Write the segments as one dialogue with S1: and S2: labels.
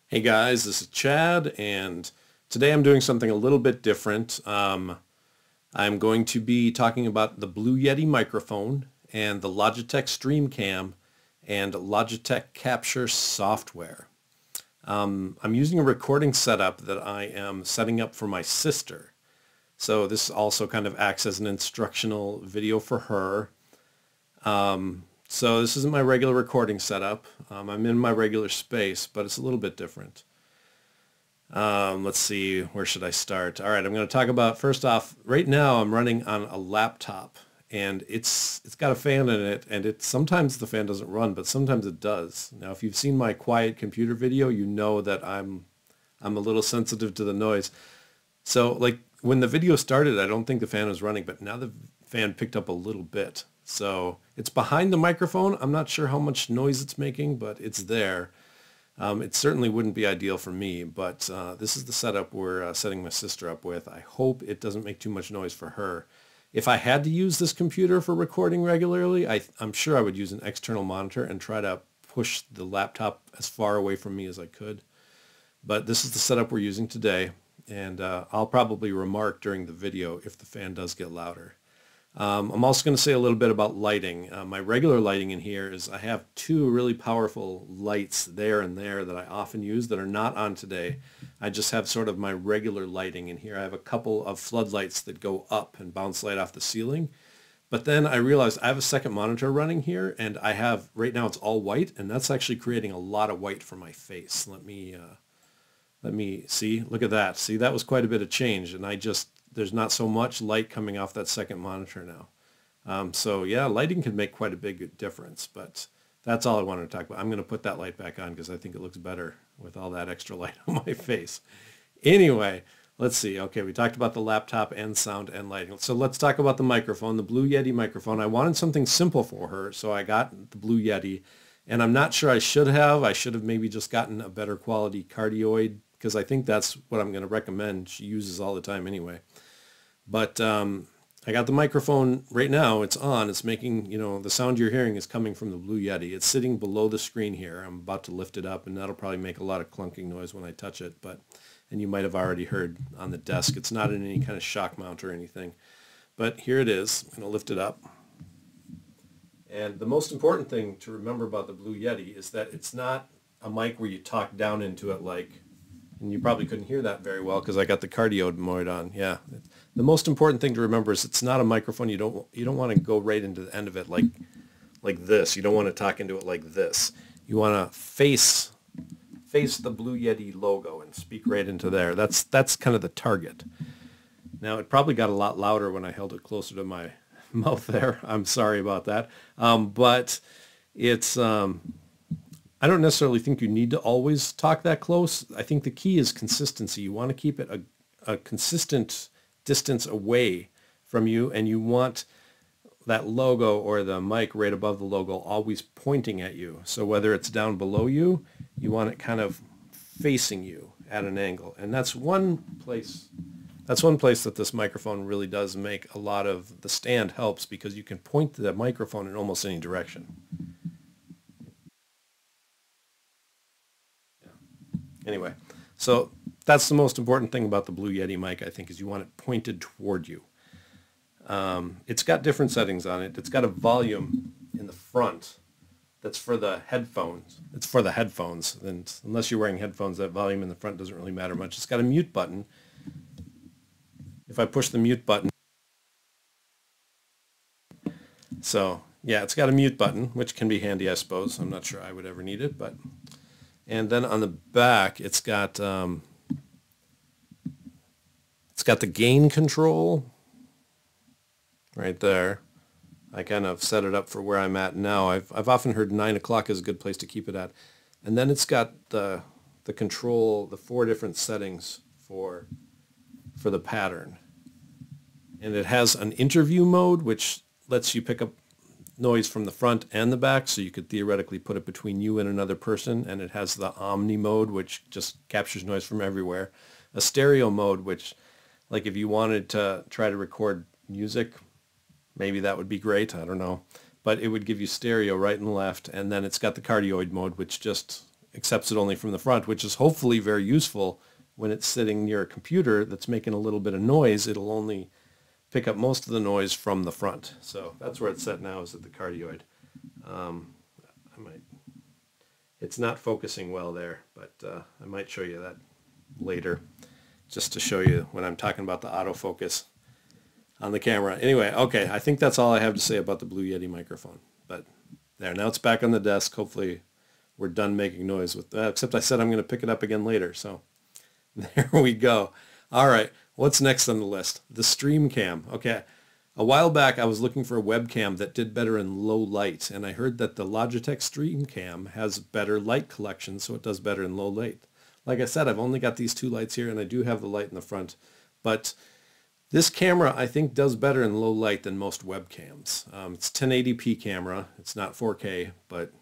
S1: Hey guys, this is Chad, and today I'm doing something a little bit different. I'm going to be talking about the Blue Yeti microphone and the Logitech StreamCam and Logitech Capture software. I'm using a recording setup that I am setting up for my sister. So this also kind of acts as an instructional video for her. So this isn't my regular recording setup. I'm in my regular space, but it's a little bit different. Let's see, where should I start? All right, I'm going to talk about, first off, right now I'm running on a laptop, and it's got a fan in it, and sometimes the fan doesn't run, but sometimes it does. Now, if you've seen my quiet computer video, you know that I'm a little sensitive to the noise. So, like, when the video started, I don't think the fan was running, but now the fan picked up a little bit. So it's behind the microphone. I'm not sure how much noise it's making, but it's there. It certainly wouldn't be ideal for me, but this is the setup we're setting my sister up with. I hope it doesn't make too much noise for her. If I had to use this computer for recording regularly, I'm sure I would use an external monitor and try to push the laptop as far away from me as I could. But this is the setup we're using today, and I'll probably remark during the video if the fan does get louder. I'm also going to say a little bit about lighting. My regular lighting in here is I have two really powerful lights there and there that I often use that are not on today. I just have sort of my regular lighting in here. I have a couple of floodlights that go up and bounce light off the ceiling. But then I realized I have a second monitor running here, and I have, right now it's all white, and that's actually creating a lot of white for my face. Let me see, look at that. See, that was quite a bit of change, and there's not so much light coming off that second monitor now. So yeah, lighting can make quite a big difference, but that's all I wanted to talk about. I'm going to put that light back on because I think it looks better with all that extra light on my face. Anyway, let's see. Okay, we talked about the laptop and sound and lighting. So let's talk about the microphone, the Blue Yeti microphone. I wanted something simple for her, so I got the Blue Yeti, and I'm not sure I should have maybe just gotten a better quality cardioid, because I think that's what I'm going to recommend. She uses all the time anyway. But I got the microphone right now. It's on. It's making, the sound you're hearing is coming from the Blue Yeti. It's sitting below the screen here. I'm about to lift it up, and that'll probably make a lot of clunking noise when I touch it. And you might have already heard on the desk. It's not in any kind of shock mount or anything. But here it is. I'm going to lift it up. And the most important thing to remember about the Blue Yeti is that it's not a mic where you talk down into it and you probably couldn't hear that very well because I got the cardioid mode on. Yeah. The most important thing to remember is it's not a microphone. You don't want to go right into the end of it like this. You don't want to talk into it like this. You want to face the Blue Yeti logo and speak right into there. That's kind of the target. Now, it probably got a lot louder when I held it closer to my mouth there. I'm sorry about that. But it's I don't necessarily think you need to always talk that close. I think the key is consistency. You want to keep it a consistent distance away from you, and you want that logo or the mic right above the logo always pointing at you. So whether it's down below you, you want it kind of facing you at an angle. And that's one place that this microphone really does make a lot of, the stand helps because you can point the microphone in almost any direction. Anyway, so that's the most important thing about the Blue Yeti mic, I think, is you want it pointed toward you. It's got different settings on it. It's got a volume in the front that's for the headphones. It's for the headphones, and unless you're wearing headphones, that volume in the front doesn't really matter much. It's got a mute button. If I push the mute button, so yeah, it's got a mute button, which can be handy, I suppose. I'm not sure I would ever need it, but... And then on the back, it's got the gain control right there. I kind of set it up for where I'm at now. I've often heard 9 o'clock is a good place to keep it at. And then it's got the control, the 4 different settings for the pattern. And it has an interview mode, which lets you pick up noise from the front and the back, so you could theoretically put it between you and another person. And it has the omni mode, which just captures noise from everywhere. A stereo mode, which, like, if you wanted to try to record music, maybe that would be great. I don't know. But it would give you stereo right and left. And then it's got the cardioid mode, which just accepts it only from the front, which is hopefully very useful when it's sitting near a computer that's making a little bit of noise. It'll only pick up most of the noise from the front. So that's where it's set now, is at the cardioid. It's not focusing well there, but I might show you that later, just to show you when I'm talking about the autofocus on the camera. Anyway, okay, I think that's all I have to say about the Blue Yeti microphone. But there, now it's back on the desk. Hopefully we're done making noise with that, except I said I'm going to pick it up again later, so there we go. All right, what's next on the list? The StreamCam. Okay, a while back I was looking for a webcam that did better in low light, and I heard that the Logitech StreamCam has better light collection, so it does better in low light. Like I said, I've only got these two lights here, and I do have the light in the front, but this camera I think does better in low light than most webcams. It's 1080p camera. It's not 4K, but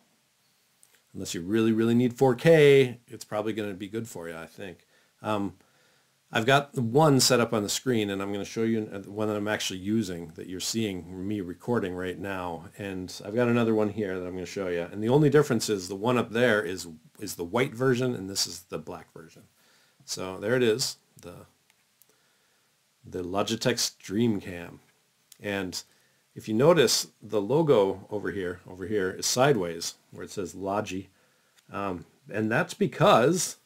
S1: unless you really, really need 4K, it's probably going to be good for you, I think. I've got one set up on the screen, and I'm going to show you the one that I'm actually using, that you're seeing me recording right now. And I've got another one here that I'm going to show you. And the only difference is the one up there is the white version, and this is the black version. So there it is, the Logitech StreamCam. And if you notice, the logo over here is sideways, where it says Logi. And that's because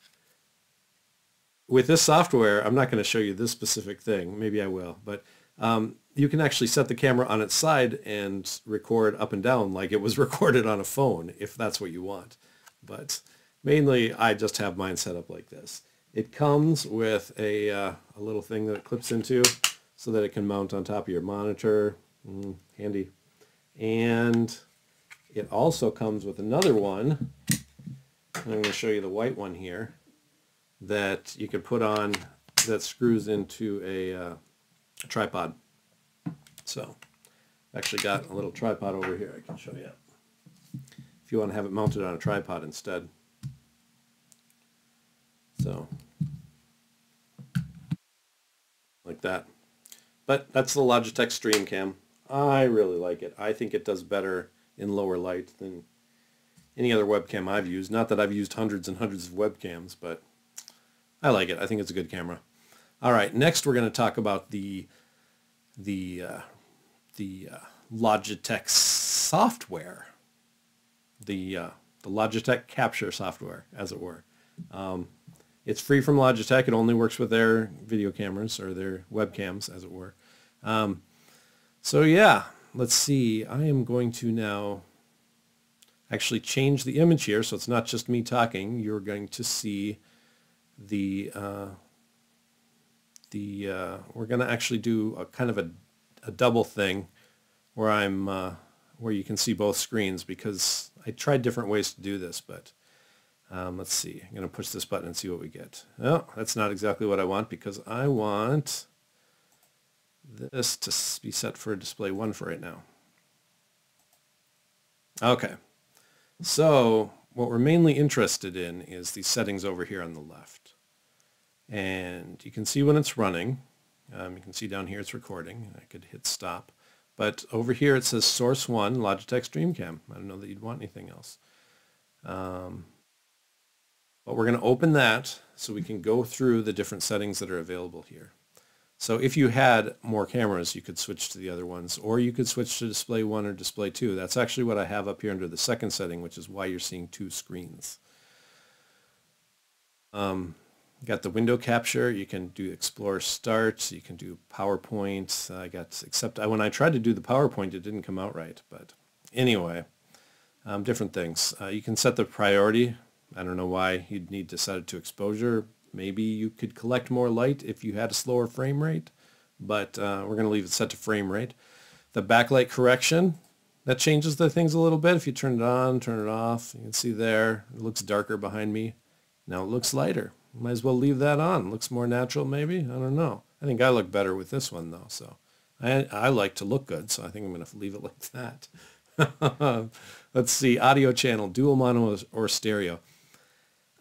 S1: with this software, I'm not going to show you this specific thing. Maybe I will. But you can actually set the camera on its side and record up and down like it was recorded on a phone, if that's what you want. But mainly, I just have mine set up like this. It comes with a little thing that it clips into so that it can mount on top of your monitor. Handy. And it also comes with another one. I'm going to show you the white one here that you can put on, that screws into a tripod. So I've actually got a little tripod over here I can show you if you want to have it mounted on a tripod instead. So like that. But that's the Logitech StreamCam. I really like it. I think it does better in lower light than any other webcam I've used. Not that I've used hundreds and hundreds of webcams, but I like it. I think it's a good camera. All right, next we're going to talk about the Logitech software, the Logitech capture software, as it were. It's free from Logitech. It only works with their video cameras, or their webcams, as it were. So yeah, let's see. I am going to now actually change the image here, so it's not just me talking. You're going to see we're going to actually do a kind of a double thing where where you can see both screens, because I tried different ways to do this, but let's see. I'm going to push this button and see what we get. Oh, that's not exactly what I want, because I want this to be set for display 1 for right now. Okay, so what we're mainly interested in is these settings over here on the left. And you can see when it's running. You can see down here it's recording. I could hit stop. But over here it says Source 1, Logitech StreamCam. I don't know that you'd want anything else. But we're going to open that so we can go through the different settings that are available here. So if you had more cameras, you could switch to the other ones, or you could switch to display 1 or display 2. That's actually what I have up here under the second setting, which is why you're seeing 2 screens. Got the window capture. You can do Explore Start. You can do PowerPoint. Except when I tried to do the PowerPoint, it didn't come out right. But anyway, different things. You can set the priority. I don't know why you'd need to set it to exposure. Maybe you could collect more light if you had a slower frame rate, but we're going to leave it set to frame rate. The backlight correction, that changes the things a little bit. If you turn it on, turn it off, you can see there, it looks darker behind me. Now it looks lighter. Might as well leave that on. Looks more natural maybe. I don't know. I think I look better with this one though. So I like to look good, so I think I'm going to leave it like that. Let's see. Audio channel, dual mono or stereo.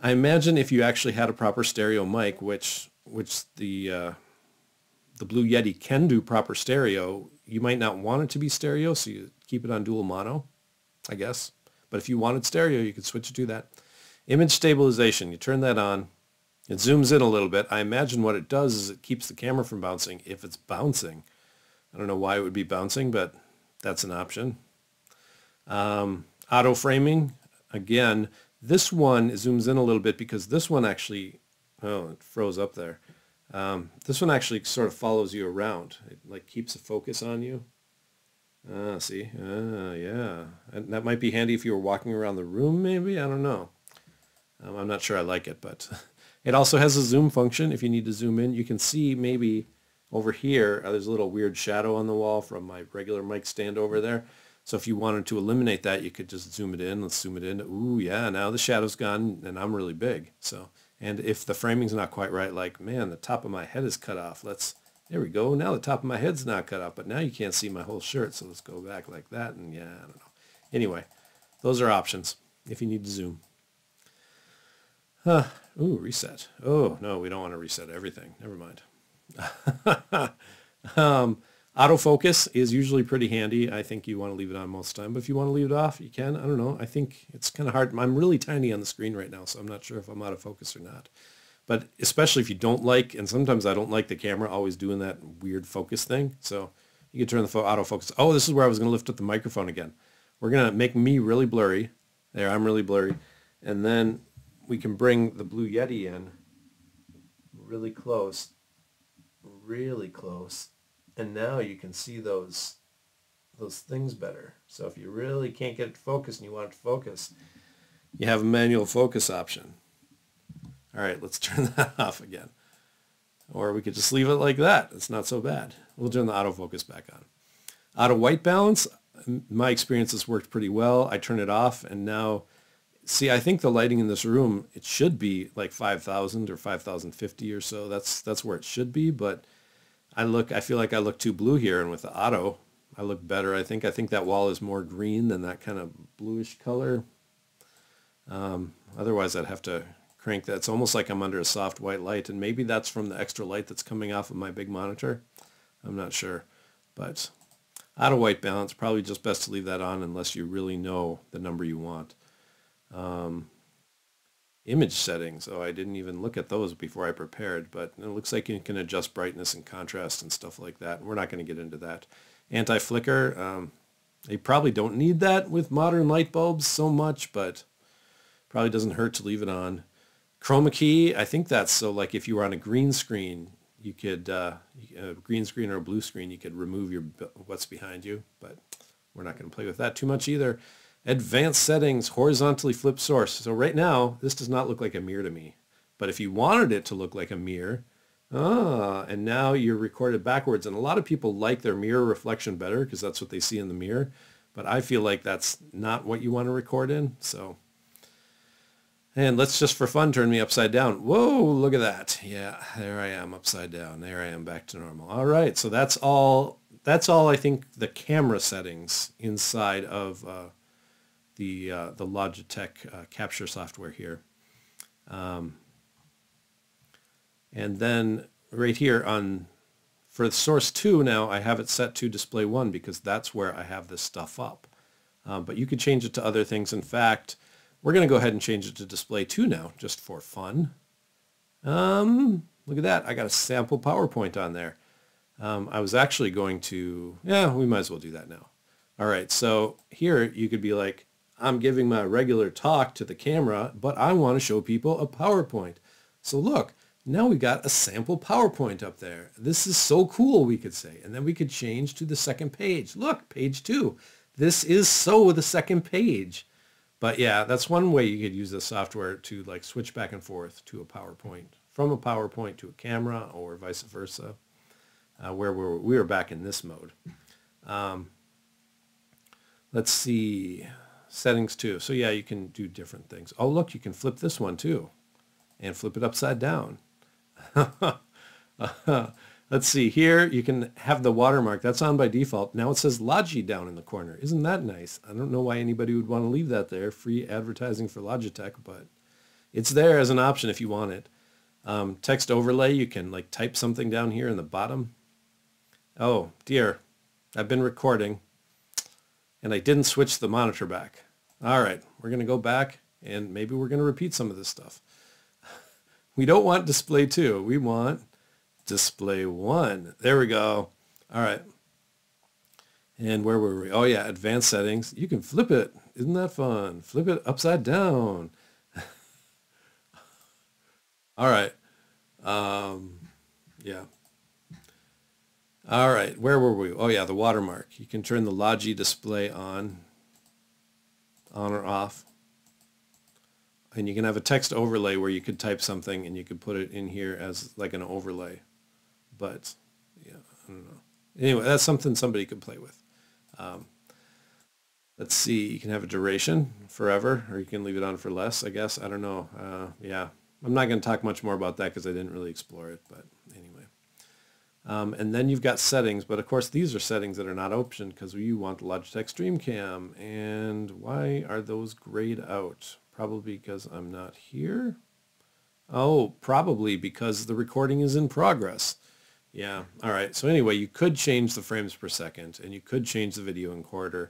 S1: I imagine if you actually had a proper stereo mic, which the Blue Yeti can do proper stereo, you might not want it to be stereo, so you keep it on dual mono, I guess. But if you wanted stereo, you could switch it to that. Image stabilization, you turn that on. It zooms in a little bit. I imagine what it does is it keeps the camera from bouncing if it's bouncing. I don't know why it would be bouncing, but that's an option. Auto framing, again, this one zooms in a little bit because this one actually, oh, it froze up there. This one actually sort of follows you around. It like keeps the focus on you. See? Yeah. And that might be handy if you were walking around the room, maybe? I don't know. I'm not sure I like it, but it also has a zoom function. If you need to zoom in, you can see maybe over here, there's a little weird shadow on the wall from my regular mic stand over there. So if you wanted to eliminate that, you could just zoom it in. Let's zoom it in. Ooh, yeah, now the shadow's gone and I'm really big. So, and if the framing's not quite right, like, man, the top of my head is cut off. There we go. Now the top of my head's not cut off, but now you can't see my whole shirt. So let's go back like that. And yeah, I don't know. Anyway, those are options if you need to zoom. Ooh, reset. Oh, no, we don't want to reset everything. Never mind. Autofocus is usually pretty handy. I think you want to leave it on most of the time, but if you want to leave it off, you can. I don't know. I think it's kind of hard. I'm really tiny on the screen right now, so I'm not sure if I'm out of focus or not. But especially if you don't like, and sometimes I don't like the camera always doing that weird focus thing. So you can turn the autofocus. Oh, this is where I was going to lift up the microphone again. We're going to make me really blurry. There, I'm really blurry. And then we can bring the Blue Yeti in really close. And now you can see those things better. So if you really can't get it focused and you want it to focus, you have a manual focus option. All right, let's turn that off again. Or we could just leave it like that. It's not so bad. We'll turn the autofocus back on. Auto white balance, my experience has worked pretty well. I turn it off and now, see, I think the lighting in this room, it should be like 5,000 or 5,050 or so. That's where it should be, but I feel like I look too blue here, and with the auto, I look better. I think that wall is more green than that kind of bluish color. Otherwise, I'd have to crank that. It's almost like I'm under a soft white light, and maybe that's from the extra light that's coming off of my big monitor. I'm not sure, but auto white balance, probably just best to leave that on unless you really know the number you want. Image settings. Oh, I didn't even look at those before I prepared, but it looks like you can adjust brightness and contrast and stuff like that. We're not going to get into that. Anti-flicker. You probably don't need that with modern light bulbs so much, but probably doesn't hurt to leave it on. Chroma key. I think that's so like if you were on a green screen, you could, a green screen or a blue screen, you could remove what's behind you, but we're not going to play with that too much either. Advanced settings, horizontally flip source. So right now, this does not look like a mirror to me. But if you wanted it to look like a mirror, and now you're recorded backwards. And a lot of people like their mirror reflection better because that's what they see in the mirror. But I feel like that's not what you want to record in. So, and let's just for fun turn me upside down. Whoa, look at that. Yeah, there I am upside down. There I am back to normal. All right, so that's all I think the camera settings inside of the Logitech capture software here. And then right here for source 2 now, I have it set to display 1 because that's where I have this stuff up. But you could change it to other things. In fact, we're going to go ahead and change it to display 2 now, just for fun. Look at that. I got a sample PowerPoint on there. I was actually going to, yeah, we might as well do that now. All right, so here you could be like, I'm giving my regular talk to the camera, but I want to show people a PowerPoint. So look, now we got a sample PowerPoint up there. This is so cool, we could say. And then we could change to the second page. Look, page 2. This is so the second page. But yeah, that's one way you could use the software to like switch back and forth to a PowerPoint, from a PowerPoint to a camera or vice versa, where we were back in this mode. Let's see. Settings too. So yeah, you can do different things. Oh, look, you can flip this one too and flip it upside down. Let's see here. You can have the watermark. That's on by default. Now it says Logi down in the corner. Isn't that nice? I don't know why anybody would want to leave that there. Free advertising for Logitech, but it's there as an option if you want it. Text overlay. You can like type something down here in the bottom. Oh dear. I've been recording. And I didn't switch the monitor back. All right, we're going to go back. And maybe we're going to repeat some of this stuff. We don't want display 2. We want display 1. There we go. All right. And where were we? Oh, yeah, advanced settings. You can flip it. Isn't that fun? Flip it upside down. All right. Yeah. All right. Where were we? Oh, yeah, the watermark. You can turn the Logi display on or off. And you can have a text overlay where you could type something and you could put it in here as like an overlay. But, yeah, I don't know. Anyway, that's something somebody could play with. Let's see. You can have a duration forever, or you can leave it on for less, I guess. I don't know. Yeah, I'm not going to talk much more about that because I didn't really explore it. But anyway. And then you've got settings. But, of course, these are settings that are not optioned because you want the Logitech StreamCam. And why are those grayed out? Probably because I'm not here. Oh, probably because the recording is in progress. Yeah. All right. So anyway, you could change the frames per second, and you could change the video encoder,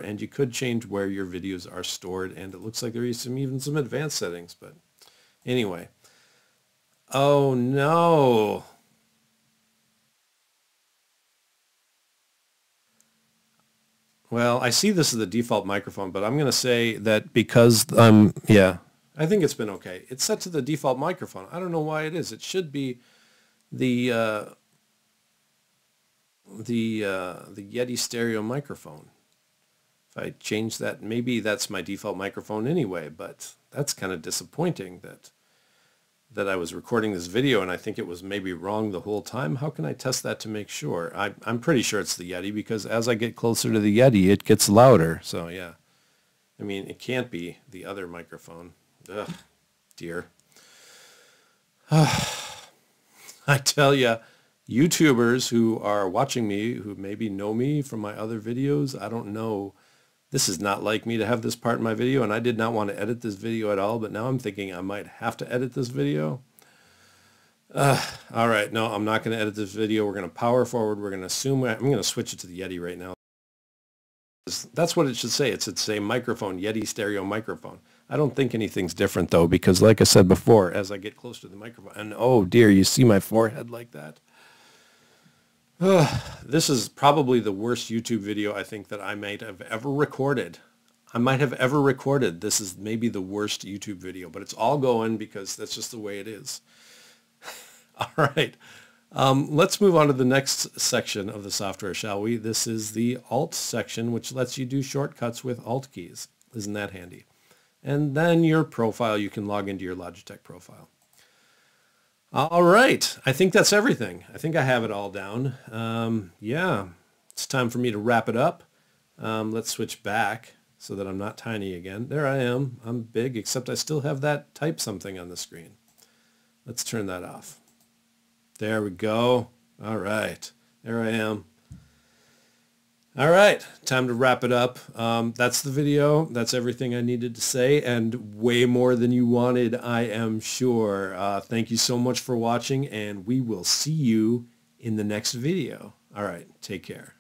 S1: and you could change where your videos are stored. And it looks like there is even some advanced settings. But anyway. Oh, no. Well, I see this as the default microphone, but I'm going to say that because, yeah, I think it's been okay. It's set to the default microphone. I don't know why it is. It should be the Yeti stereo microphone. If I change that, maybe that's my default microphone anyway, but that's kind of disappointing that I was recording this video and I think it was maybe wrong the whole time. How can I test that to make sure? I'm pretty sure it's the Yeti because as I get closer to the Yeti, it gets louder. So yeah, I mean, it can't be the other microphone. Ugh, dear. I tell you, YouTubers who are watching me, who maybe know me from my other videos, I don't know. This is not like me to have this part in my video, and I did not want to edit this video at all, but now I'm thinking I might have to edit this video. All right, no, I'm not going to edit this video. We're going to power forward. We're going to assume, I'm going to switch it to the Yeti right now. That's what it should say. It should say microphone, Yeti stereo microphone. I don't think anything's different, though, because like I said before, as I get close to the microphone, and oh, dear, you see my forehead like that? This is probably the worst YouTube video I think that I might have ever recorded. This is maybe the worst YouTube video, but it's all going because that's just the way it is. All right. Let's move on to the next section of the software, shall we? This is the Alt section, which lets you do shortcuts with Alt keys. Isn't that handy? And then your profile, you can log into your Logitech profile. All right. I think that's everything. I think I have it all down. Yeah, it's time for me to wrap it up. Let's switch back so that I'm not tiny again. There I am. I'm big, except I still have that type something on the screen. Let's turn that off. There we go. All right. There I am. All right, time to wrap it up. That's the video. That's everything I needed to say, and way more than you wanted, I am sure. Thank you so much for watching, and we will see you in the next video. All right, take care.